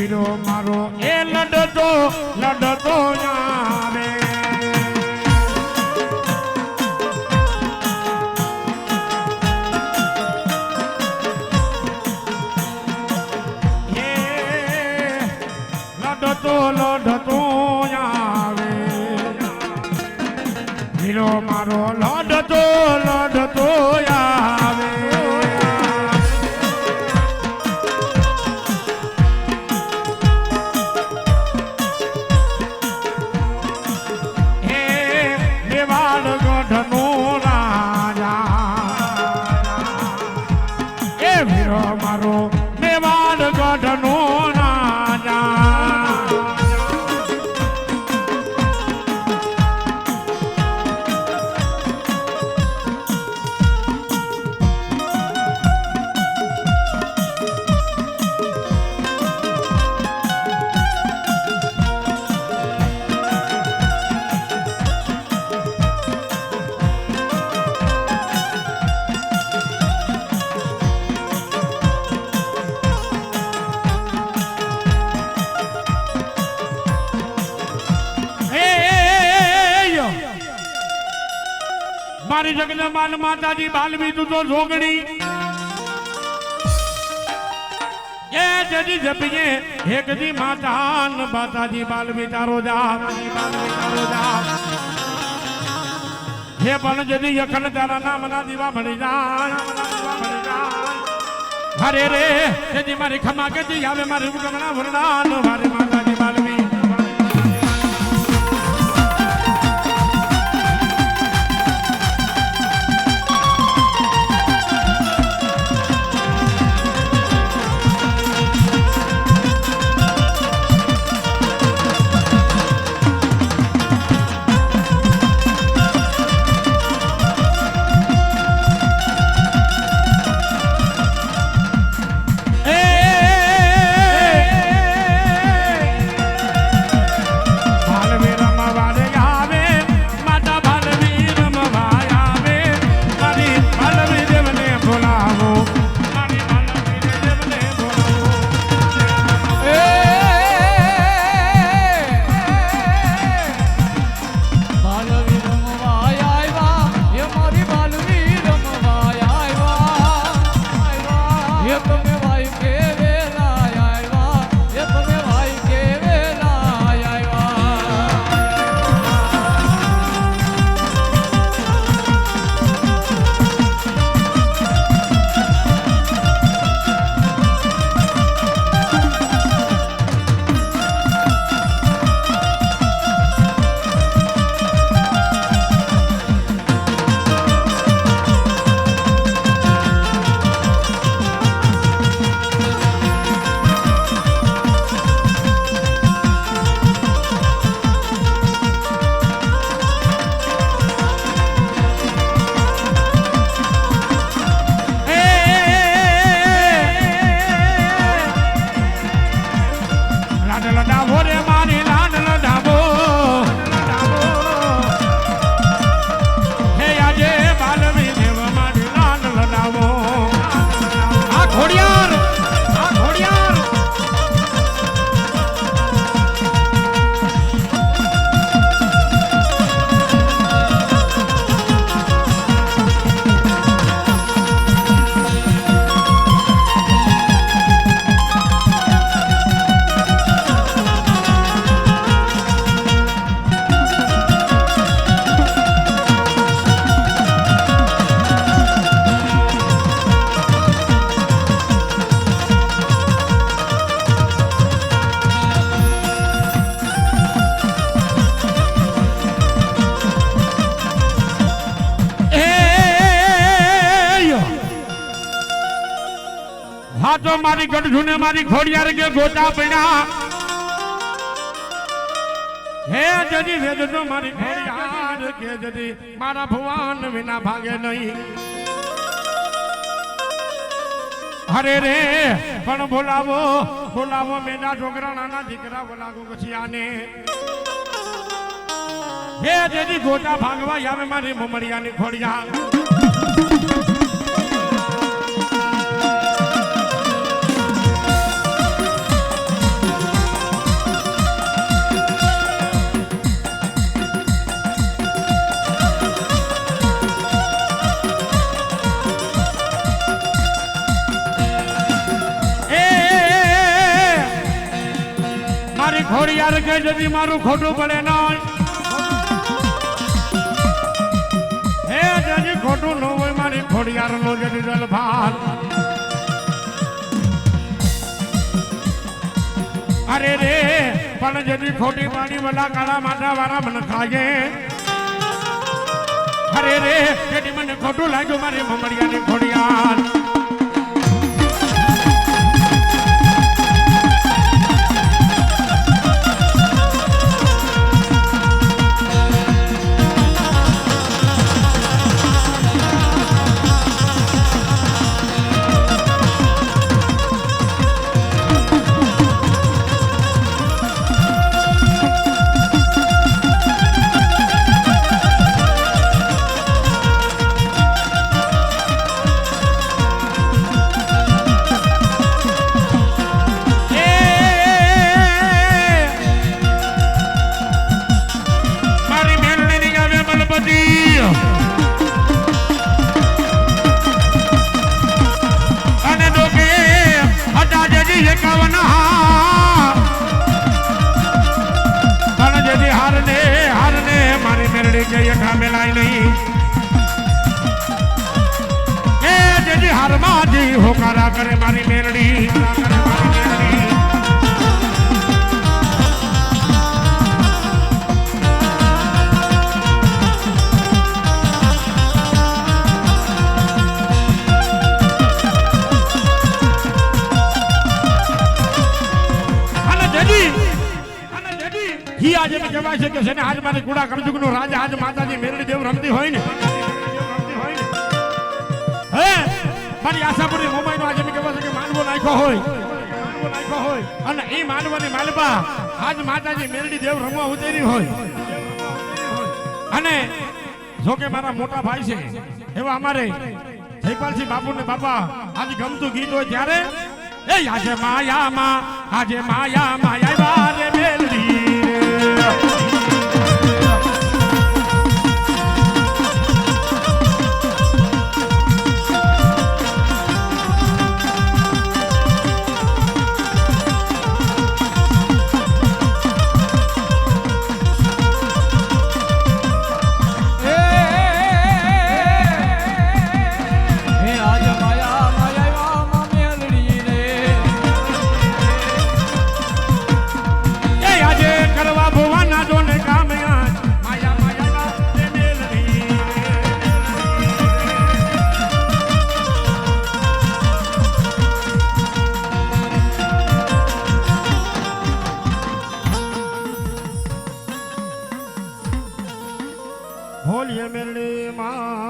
વીરો મારો એ લડતો લડતો આવે લડતો આવે વીરો મારો લડતો આવે હે મેવાડ ગઢનો રાજા એ વીરો મારો મેવાડ ગઢનો મારી જગદંબાલ માતાજી બાલવી તું તો જોગણી એ જજી જપીએ એક દી માતાન માતાજી બાલવી તારો જા હે પણ જદી યખન તારા નામ ના દીવા ભણી જાય હરે રે જજી મારી ખમા કે જી આવે મારી ગમણા વરદાન મારી માતાજી બાલવી તો મારી ગઢુને મારી ખોડિયાર કે ગોટા પીણા હે જજી વેદ તો મારી ખોડિયાર કે જજી મારા ભગવાન વિના ભાગે નહીં હરે રે પણ બોલાવો બોલાવો મેના છોકરાના દીકરા બોલાવો પછી આને હે જજી ગોટા ભાગવા આવે મારી મમડિયાની ખોડિયાર ખોડિયાર કે જદી મારું ખોટું પડે ના હે જદી ખોટું ન હોય મારી ખોડિયાર નો જદી દલભાર અરે રે પણ જદી ખોટી પાણી વડા કાળા માટા વાળા મને ખાજે અરે રે જેથી મને ખોટું લાગ્યું મારી મમડિયાની ખોડિયાર હોકારા કરે મારી મેરડી આજે કહેવાય છે કે છે ને આજ મારી કુડા કરજુગ નો રાજા આજ માતાજી મેરડી દેવ રમતી હોય ને હે મારી આશાપુરી મુંબઈ નો આજે કહેવાય છે કે માનવો નાખ્યો હોય અને એ માનવાની માલપા આજ માતાજી મેરડી દેવ રમવા ઉતરી હોય અને જો કે મારા મોટા ભાઈ છે એવા અમારે જયપાલસિંહ બાપુ ને બાપા આજ ગમતું ગીત હોય ત્યારે એ આજે માયા આવ્યા રે મેરડી બોલીએ મેરડી માં